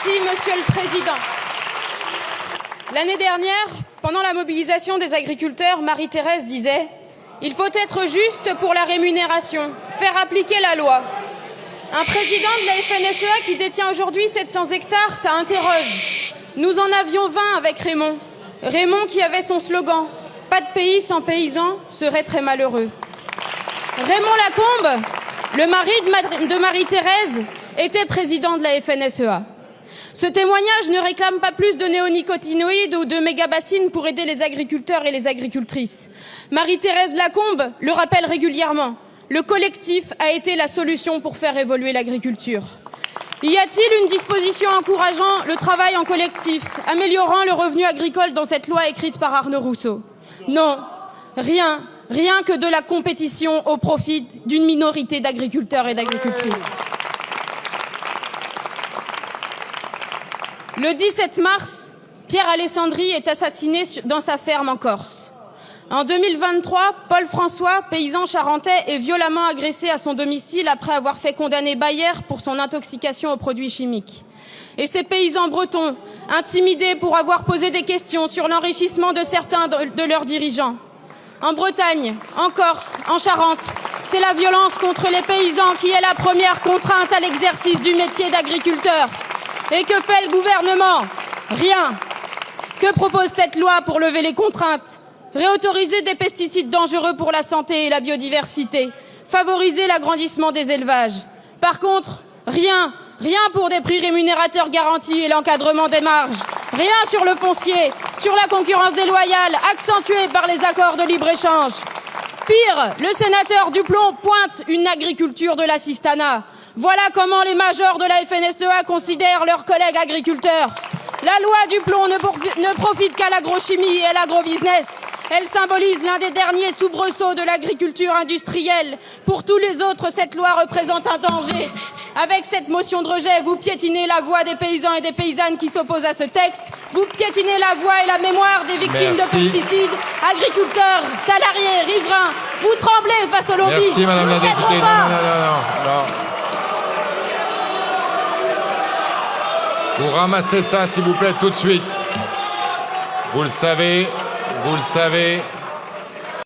Merci, Monsieur le Président. L'année dernière, pendant la mobilisation des agriculteurs, Marie-Thérèse disait « Il faut être juste pour la rémunération, faire appliquer la loi ». Un président de la FNSEA qui détient aujourd'hui 700 hectares, ça interroge. Nous en avions 20 avec Raymond. Raymond qui avait son slogan « Pas de pays sans paysans serait très malheureux ». Raymond Lacombe, le mari de Marie-Thérèse, était président de la FNSEA. Ce témoignage ne réclame pas plus de néonicotinoïdes ou de mégabassines pour aider les agriculteurs et les agricultrices. Marie-Thérèse Lacombe le rappelle régulièrement. Le collectif a été la solution pour faire évoluer l'agriculture. Y a-t-il une disposition encourageant le travail en collectif, améliorant le revenu agricole dans cette loi écrite par Arnaud Rousseau? Non, rien que de la compétition au profit d'une minorité d'agriculteurs et d'agricultrices. Le 17 mars, Pierre Alessandri est assassiné dans sa ferme en Corse. En 2023, Paul François, paysan charentais, est violemment agressé à son domicile après avoir fait condamner Bayer pour son intoxication aux produits chimiques. Et ces paysans bretons, intimidés pour avoir posé des questions sur l'enrichissement de certains de leurs dirigeants. En Bretagne, en Corse, en Charente, c'est la violence contre les paysans qui est la première contrainte à l'exercice du métier d'agriculteur. Et que fait le gouvernement? Rien. Que propose cette loi pour lever les contraintes? Réautoriser des pesticides dangereux pour la santé et la biodiversité, favoriser l'agrandissement des élevages. Par contre, rien pour des prix rémunérateurs garantis et l'encadrement des marges. Rien sur le foncier, sur la concurrence déloyale, accentuée par les accords de libre-échange. Pire, le sénateur Duplon pointe une agriculture de l'assistanat. Voilà comment les majors de la FNSEA considèrent leurs collègues agriculteurs. La loi Duplon ne profite qu'à l'agrochimie et à l'agrobusiness. Elle symbolise l'un des derniers soubresauts de l'agriculture industrielle. Pour tous les autres, cette loi représente un danger. Avec cette motion de rejet, vous piétinez la voix des paysans et des paysannes qui s'opposent à ce texte. Vous piétinez la voix et la mémoire des victimes de pesticides, agriculteurs, salariés, riverains. Vous tremblez face au lobby. Merci, Madame la députée. Non. Vous ramassez ça, s'il vous plaît, tout de suite. Vous le savez.